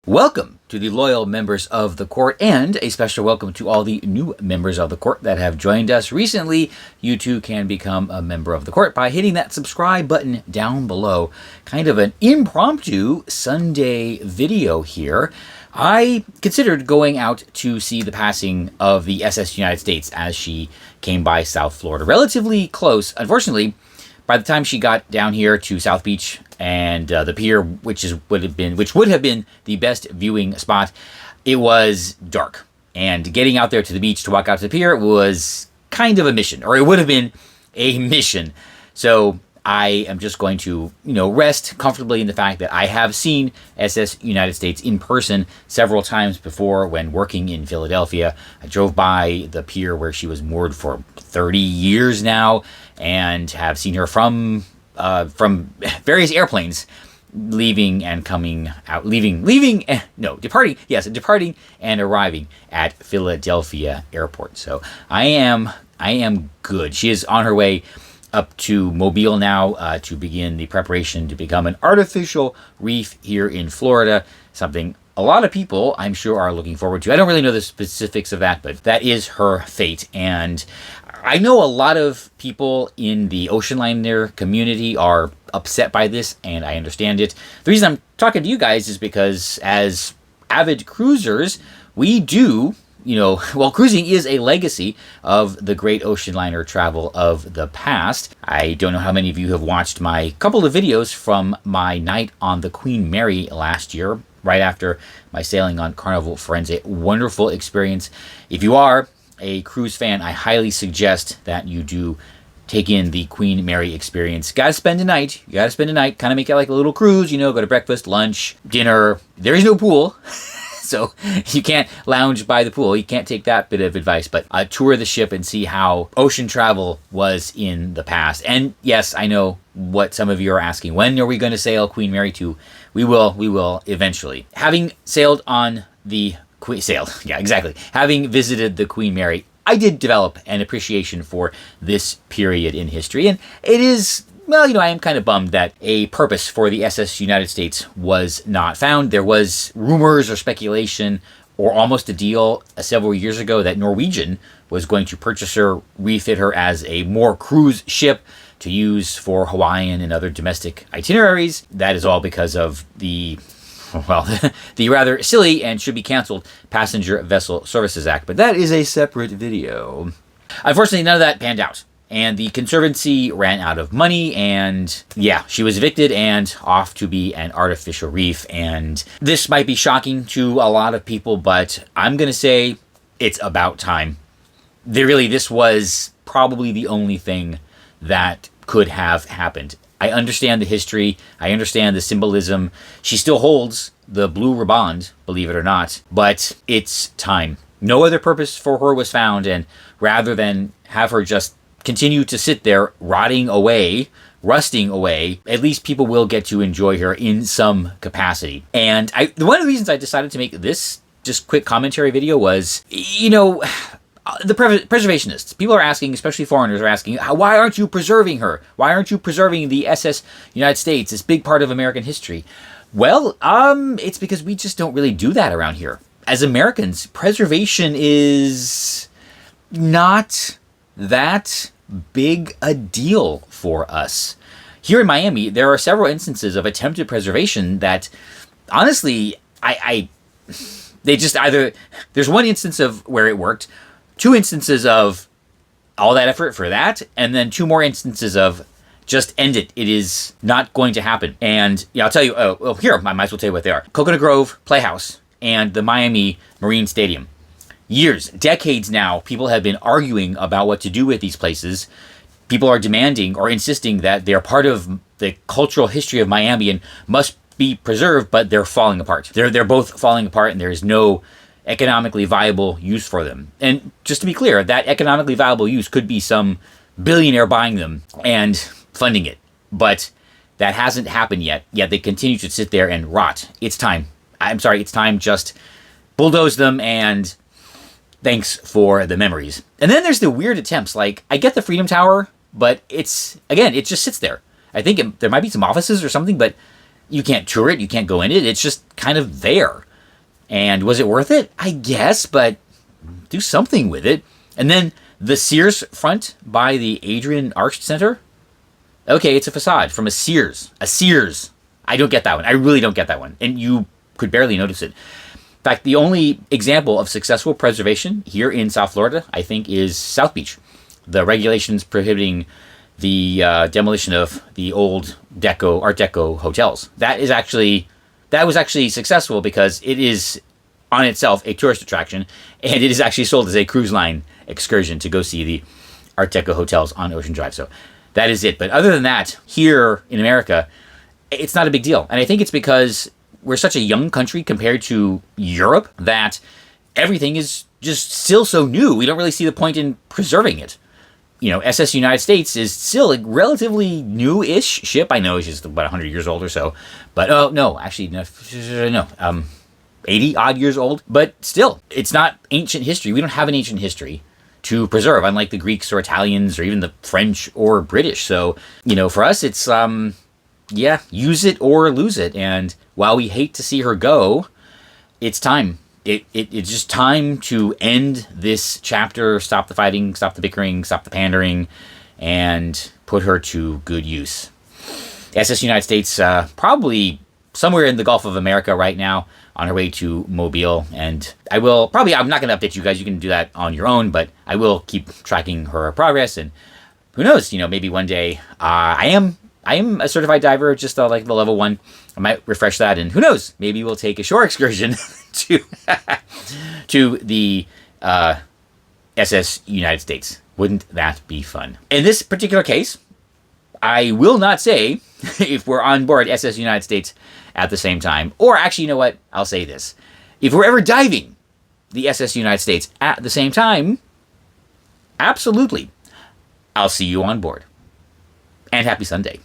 Welcome to the loyal members of the court, and a special welcome to all the new members of the court that have joined us recently. You too can become a member of the court by hitting that subscribe button down below. Kind of an impromptu Sunday video here. I considered going out to see the passing of the SS United States as she came by South Florida. Relatively close. Unfortunately, by the time she got down here to South Beach and the pier, which would have been the best viewing spot, it was dark. And getting out there to the beach to walk out to the pier was kind of a mission, or it would have been a mission. So I am just going to, rest comfortably in the fact that I have seen SS United States in person several times before when working in Philadelphia. I drove by the pier where she was moored for 30 years now, and have seen her from various airplanes departing and arriving at Philadelphia Airport. So I am good. She is on her way up to Mobile now to begin the preparation to become an artificial reef here in Florida, something a lot of people, I'm sure, are looking forward to. I don't really know the specifics of that, but that is her fate. And I know a lot of people in the ocean liner community are upset by this, and I understand it. The reason I'm talking to you guys is because as avid cruisers, we do, cruising is a legacy of the great ocean liner travel of the past. I don't know how many of you have watched my couple of videos from my night on the Queen Mary last year, right after my sailing on Carnival Friends. A wonderful experience. If you are a cruise fan, I highly suggest that you do take in the Queen Mary experience. You gotta spend a night, kind of make it like a little cruise, go to breakfast, lunch, dinner. There is no pool, so you can't lounge by the pool. You can't take that bit of advice, but tour the ship and see how ocean travel was in the past. And yes, I know what some of you are asking. When are we going to sail Queen Mary to? We will eventually. Having sailed on the Having visited the Queen Mary, I did develop an appreciation for this period in history. And it is, I am kind of bummed that a purpose for the SS United States was not found. There was rumors or speculation or almost a deal several years ago that Norwegian was going to purchase her, refit her as a more cruise ship to use for Hawaiian and other domestic itineraries. That is all because of the rather silly and should be canceled Passenger Vessel Services Act, but that is a separate video. Unfortunately, none of that panned out, and the Conservancy ran out of money, and she was evicted and off to be an artificial reef. And this might be shocking to a lot of people, but I'm going to say it's about time. This was probably the only thing that could have happened. I understand the history. I understand the symbolism. She still holds the blue riband, believe it or not, but it's time. No other purpose for her was found, and rather than have her just continue to sit there rotting away, rusting away, at least people will get to enjoy her in some capacity. And one of the reasons I decided to make this just quick commentary video was, the preservationists, people are asking, especially foreigners are asking, why aren't you preserving her? Why aren't you preserving the SS United States, this big part of American history? Well, it's because we just don't really do that around here. As Americans, preservation is not that big a deal for us. Here in Miami, there are several instances of attempted preservation that, honestly, they just either, there's one instance of where it worked, 2 instances of all that effort for that, and then 2 more instances of just end it. It is not going to happen. And I'll tell you, here, I might as well tell you what they are. Coconut Grove Playhouse and the Miami Marine Stadium. Years, decades now, people have been arguing about what to do with these places. People are demanding or insisting that they're part of the cultural history of Miami and must be preserved, but they're falling apart. They're both falling apart, and there is no economically viable use for them. And just to be clear, that economically viable use could be some billionaire buying them and funding it. But that hasn't happened yet. Yet they continue to sit there and rot. It's time. It's time. Just bulldoze them, and thanks for the memories. And then there's the weird attempts. Like, I get the Freedom Tower, but it just sits there. I think there might be some offices or something, but you can't tour it. You can't go in it. It's just kind of there. And was it worth it? I guess, but do something with it. And then the Sears front by the Adrian Arched Center. Okay, it's a facade from a Sears. A Sears. I don't get that one. I really don't get that one. And you could barely notice it. In fact, the only example of successful preservation here in South Florida, I think, is South Beach. The regulations prohibiting the demolition of the old Art Deco hotels. That was actually successful because it is on itself a tourist attraction, and it is actually sold as a cruise line excursion to go see the Art Deco hotels on Ocean Drive. So that is it. But other than that, here in America, it's not a big deal. And I think it's because we're such a young country compared to Europe that everything is just still so new. We don't really see the point in preserving it. SS United States is still a relatively new-ish ship. I know it's just about 100 years old or so. But, no, 80-odd years old. But still, it's not ancient history. We don't have an ancient history to preserve, unlike the Greeks or Italians or even the French or British. So, for us, it's, use it or lose it. And while we hate to see her go, it's time. It's just time to end this chapter, stop the fighting, stop the bickering, stop the pandering, and put her to good use. SS United States, probably somewhere in the Gulf of America right now, on her way to Mobile. And I'm not going to update you guys. You can do that on your own, but I will keep tracking her progress. And who knows, maybe one day I am a certified diver, just like the level 1. I might refresh that, and who knows, maybe we'll take a shore excursion to the SS United States. Wouldn't that be fun? In this particular case, I will not say if we're on board SS United States at the same time. Or actually, you know what? I'll say this. If we're ever diving the SS United States at the same time, absolutely, I'll see you on board. And happy Sunday.